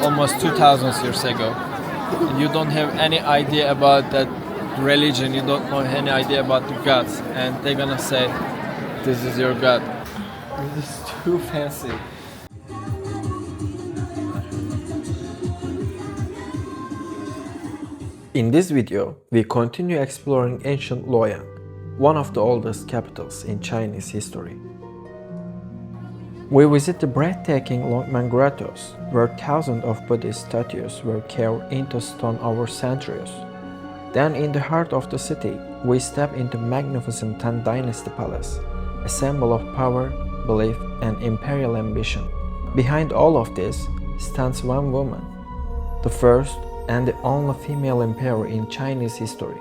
almost 2000 years ago. You don't have any idea about that religion, you don't know any idea about the gods, and they're gonna say, this is your god. This is too fancy. In this video, we continue exploring ancient Luoyang, one of the oldest capitals in Chinese history. We visit the breathtaking Longmen Grottoes, where thousands of Buddhist statues were carved into stone over centuries. Then in the heart of the city, we step into magnificent Tang Dynasty Palace, a symbol of power, belief, and imperial ambition. Behind all of this stands one woman, the first and the only female emperor in Chinese history.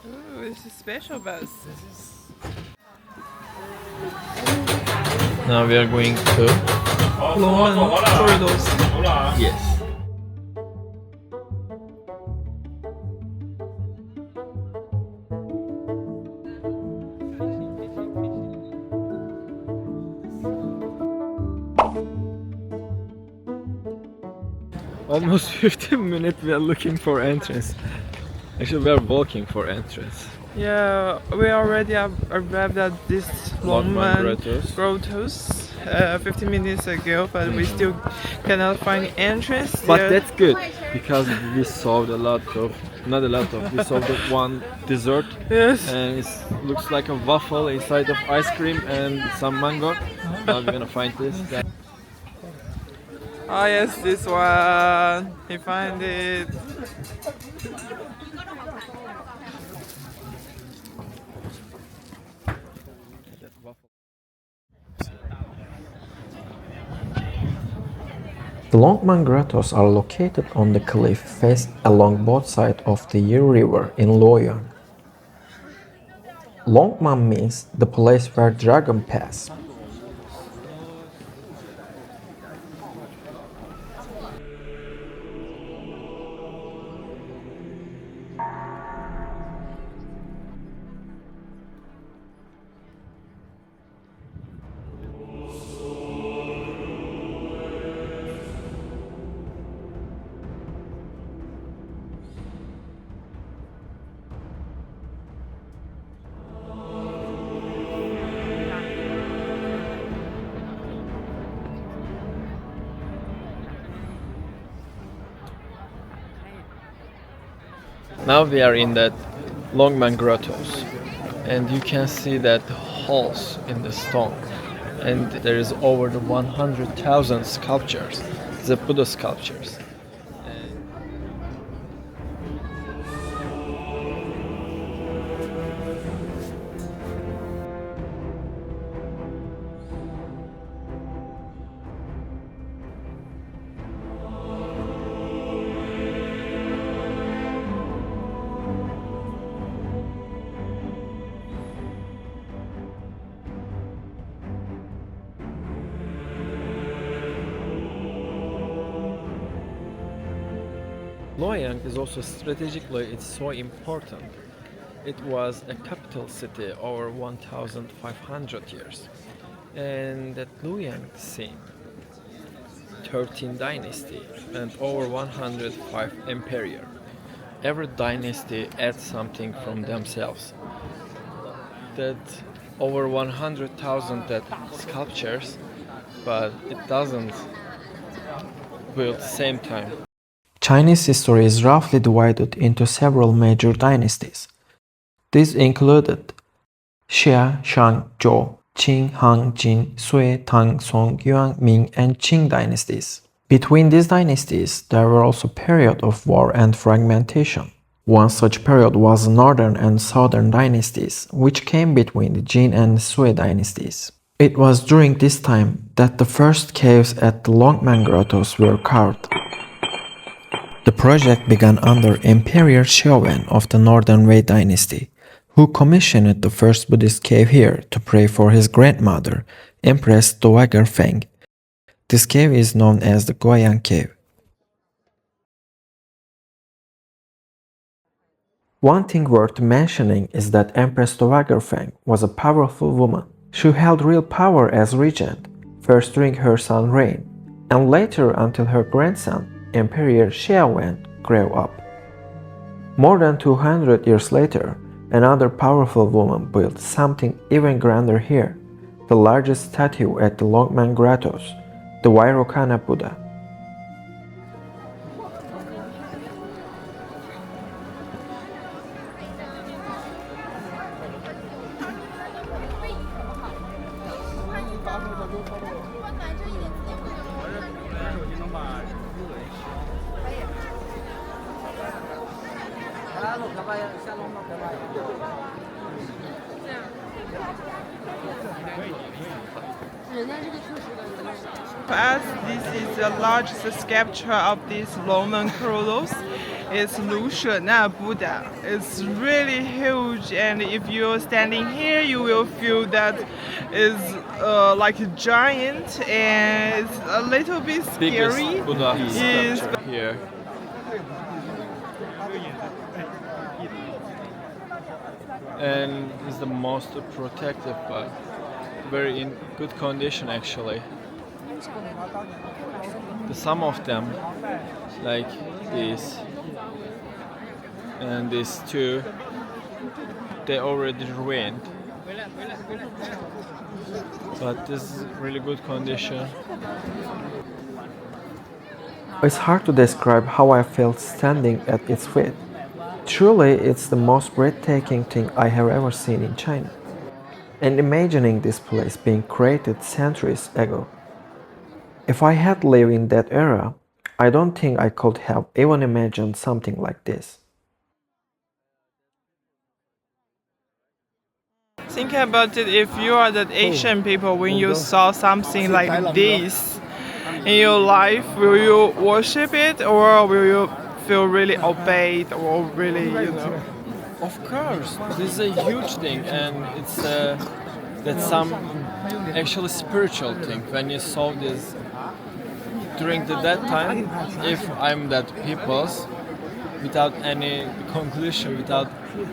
Ooh, this is special bus. Now we are going to Longmen Grottoes. yes. Almost 15 minutes we are looking for entrance. Actually we are walking for entrance. Yeah, we already arrived at this Longmen Grottoes 15 minutes ago, but we still cannot find entrance. But there. that's good because we solved we solved the one dessert, Yes. and it looks like a waffle inside of ice cream and some mango. Now we're gonna find this. Oh yes, this one. He find it. The Longmen Grottoes are located on the cliff face along both sides of the Yi River in Luoyang. Longmen means the place where dragon pass. Now we are in that Longmen Grottoes, and you can see that holes in the stone, and there is over the 100,000 sculptures, the Buddha sculptures. Luoyang is also strategically, it's so important. It was a capital city over 1,500 years. And that Luoyang scene, 13 dynasty and over 105 imperial. Every dynasty adds something from themselves. That over 100,000 that sculptures, but it doesn't build same time. Chinese history is roughly divided into several major dynasties. These included Xia, Shang, Zhou, Qing, Han, Jin, Sui, Tang, Song, Yuan, Ming, and Qing dynasties. Between these dynasties, there were also periods of war and fragmentation. One such period was the northern and southern dynasties, which came between the Jin and Sui dynasties. It was during this time that the first caves at the Longmen Grottoes were carved. The project began under Imperial Shogun of the Northern Wei dynasty, who commissioned the first Buddhist cave here to pray for his grandmother, Empress Dowager Feng. This cave is known as the Guoyang Cave. One thing worth mentioning is that Empress Dowager was a powerful woman. She held real power as regent, first during her son's reign, and later until her grandson, Emperor Xiaowen, grew up. More than 200 years later, another powerful woman built something even grander here, the largest statue at the Longmen Grottoes, the Vairocana Buddha. As this is the largest sculpture of these Longmen Grottoes, it's Luoyang Buddha. It's really huge, and if you're standing here, you will feel that it's like a giant, and it's a little bit scary. Buddha Yes. sculpture here. And is the most protective part. Very in good condition actually. Some of them, like these and these two, they already ruined. But this is really good condition. It's hard to describe how I felt standing at its feet. Truly, it's the most breathtaking thing I have ever seen in China. And imagining this place being created centuries ago. If I had lived in that era, I don't think I could have even imagined something like this. Think about it, if you are the Asian people, when you saw something like this in your life, will you worship it or will you feel really obeyed or really, Of course, this is a huge thing, and it's that's some actually spiritual thing. When you saw this during that time, if I'm that people's, without any conclusion, without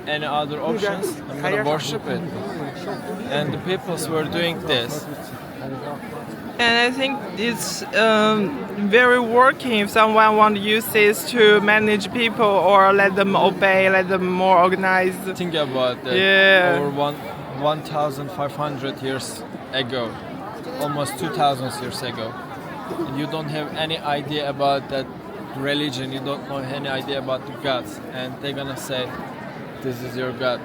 any other options, I'm gonna worship it. And the peoples were doing this. And I think it's very working if someone want to use this to manage people or let them obey, let them more organized. Think about that. Yeah. Over 1,500 years ago, almost 2,000 years ago. You don't have any idea about that religion, you don't know any idea about the gods, and they're gonna say, this is your God,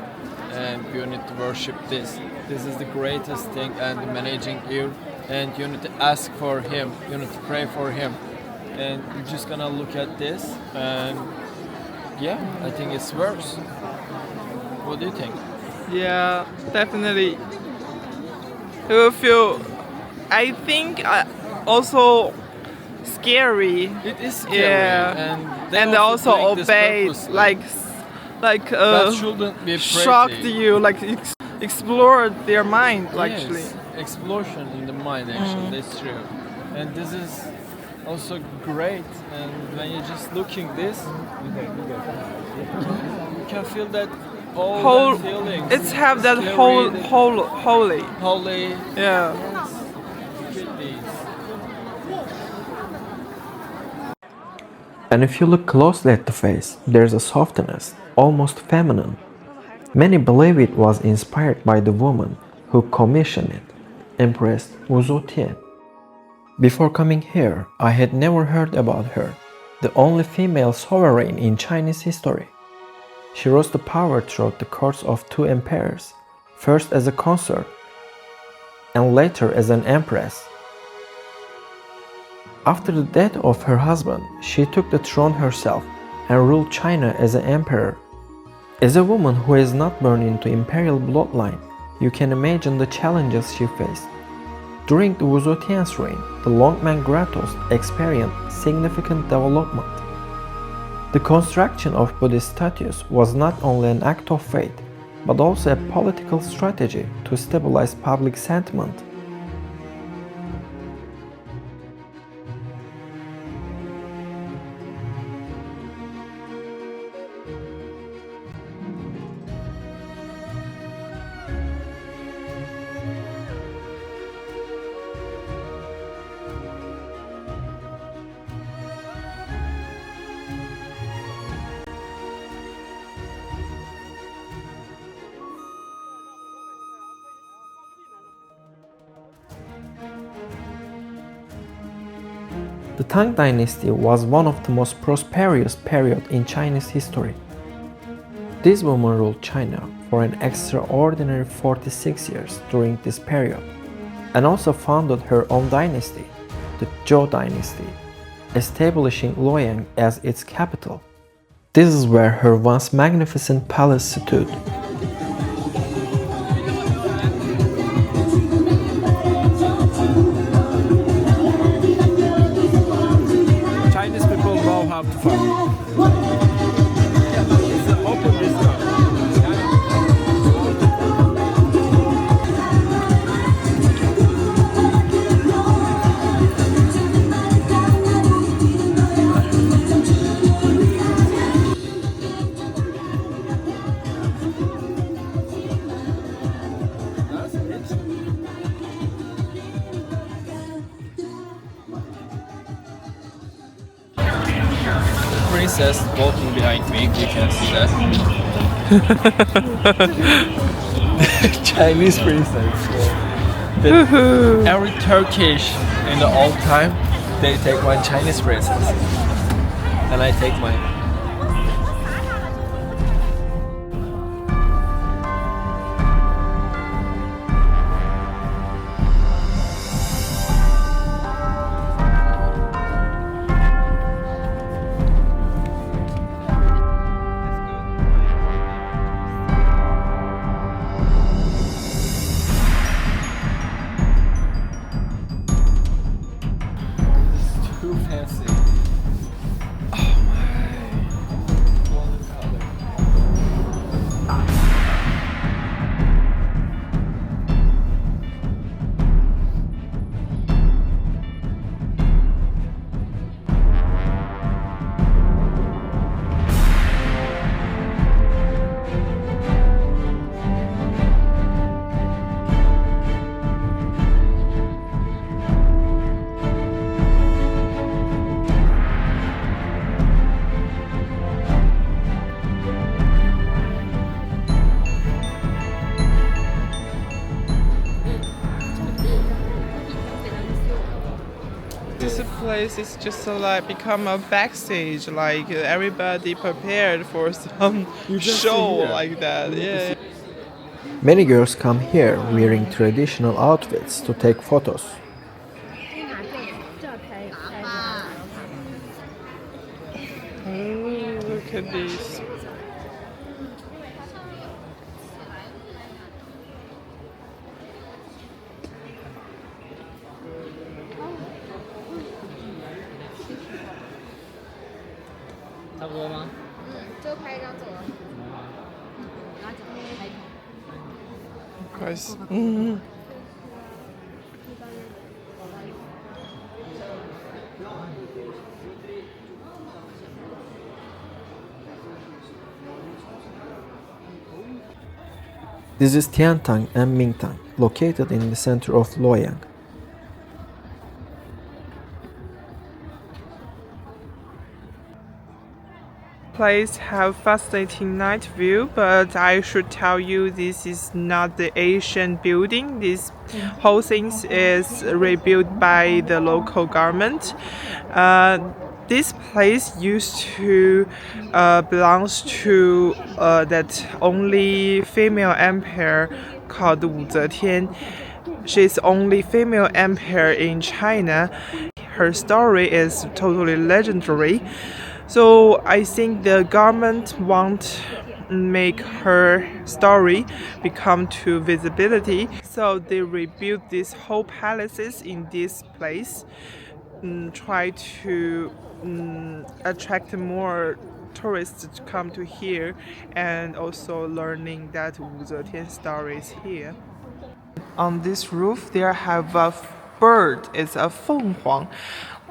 and you need to worship this. This is the greatest thing, and managing you, and you need to ask for him, you need to pray for him, and you're just gonna look at this, and yeah, I think it's worse. What do you think? Yeah, definitely. You will feel, I think, also scary. It is scary, Yeah. and And also obey, like that shouldn't be shocked pretty. you, like explore their mind actually. Yes, explosion in the mind actually, that's true. And this is also great, and when you're just looking this, you can feel that all Whole, that feelings. it's have that Scary, holy. holy. Yeah. And if you look closely at the face, there's a softness, almost feminine. Many believe it was inspired by the woman who commissioned it, Empress Wu Zetian. Before coming here, I had never heard about her, the only female sovereign in Chinese history. She rose to power throughout the courts of two emperors, first as a consort and later as an empress. After the death of her husband, she took the throne herself and ruled China as an emperor. As a woman who is not born into imperial bloodline, you can imagine the challenges she faced. During the Wu Zetian's reign, the Longmen Grottoes experienced significant development. The construction of Buddhist statues was not only an act of faith, but also a political strategy to stabilize public sentiment. The Tang Dynasty was one of the most prosperous periods in Chinese history. This woman ruled China for an extraordinary 46 years during this period, and also founded her own dynasty, the Zhou dynasty, establishing Luoyang as its capital. This is where her once magnificent palace stood. Chinese people know how to farm. It's an open restaurant. Princess walking behind me, you can see that. Chinese princess. But every Turkish in the old time, they take one Chinese princess, and I take mine. Too fancy. Oh my. Golden color. This place is just like become a backstage, like everybody prepared for some show like that. Yeah. Many girls come here wearing traditional outfits to take photos. Oh, look at this. Guys. This is Tiantang and Mingtang, located in the center of Luoyang. Place have fascinating night view, but I should tell you this is not the ancient building. This whole thing is rebuilt by the local government. This place used to belongs to that only female emperor called Wu Zetian. She's only female emperor in China. Her story is totally legendary. So I think the government won't make her story become to visibility. So they rebuilt these whole palaces in this place, try to attract more tourists to come to here, and also learning that Wu Zetian story is here. On this roof, there have a bird. It's a fenghuang,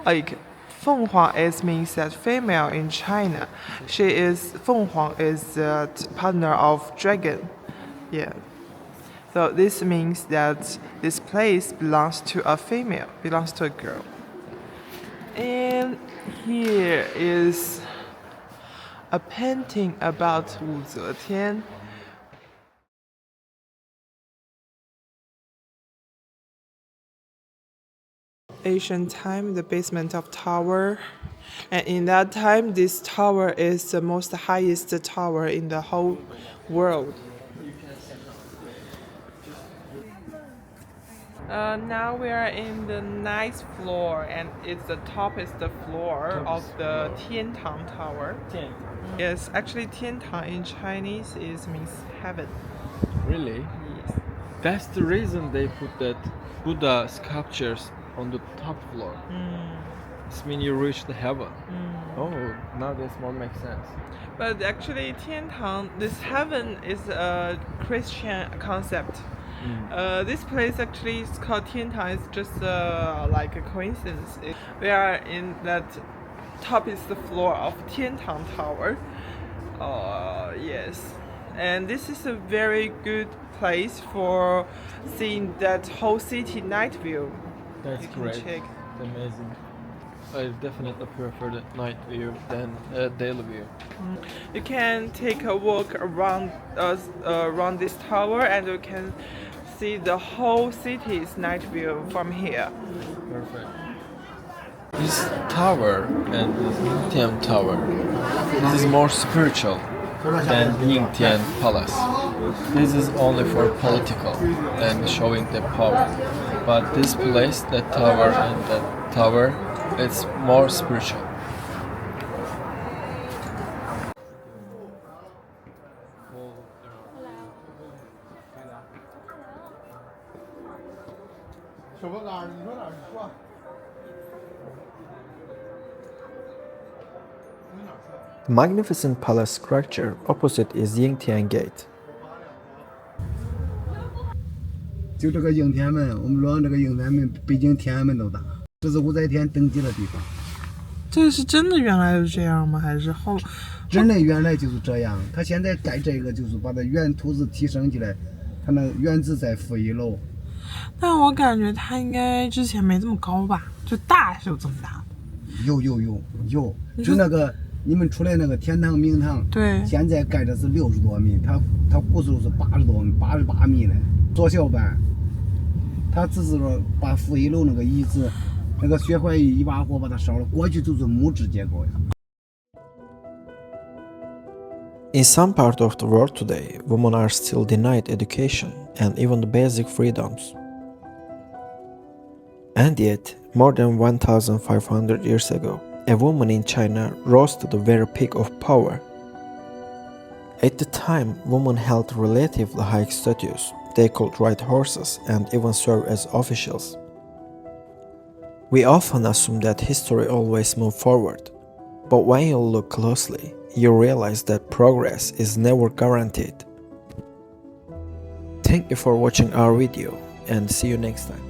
like. Fenghuang means that female in China. Fenghuang is the partner of dragon. Yeah. So this means that this place belongs to a female, belongs to a girl. And here is a painting about Wu Zetian. ancient time, the basement of tower. And in that time, this tower is the most highest tower in the whole world. Now we are in the ninth floor, and it's the toppest floor of the Tiantang Tower. Yes, actually, Tiantang in Chinese means heaven. Really? Yes. That's the reason they put that Buddha sculptures on the top floor. This means you reach the heaven. Oh, now this more makes sense. But actually, Tiantang, this heaven is a Christian concept. This place actually is called Tiantang. It's just like a coincidence. We are in that toppest floor of Tiantang Tower. Yes, and this is a very good place for seeing that whole city night view. That's You can great. check. Amazing. I definitely prefer the night view than daily view. You can take a walk around around this tower, and you can see the whole city's night view from here. Perfect. This tower and this Mingtang Tower, this is more spiritual than Yingtian Palace. This is only for political and showing the power. But this place, that tower and that tower, it's more spiritual. The magnificent palace structure opposite is Yingtian Gate. 就这个应天门，我们洛阳这个应天门，北京天安门都大，这是武则天登基的地方。这个是真的原来是这样吗？还是后？人类原来就是这样，他现在盖这个就是把它原图纸提升起来，他那原址再负一楼。但我感觉它应该之前没这么高吧？就大是有这么大？有，就那个你们出来那个天堂明堂，对，现在盖的是60多米，它古时候是80多米，88米呢。缩小版，他只是说把负一楼那个遗址，那个薛怀玉一把火把它烧了，过去就是木质结构呀。In some part of the world today, women are still denied education and even the basic freedoms. And yet, more than 1,500 years ago, a woman in China rose to the very peak of power. At the time, women held relatively high status. They could ride horses and even serve as officials. We often assume that history always moves forward, but when you look closely, you realize that progress is never guaranteed. Thank you for watching our video and see you next time.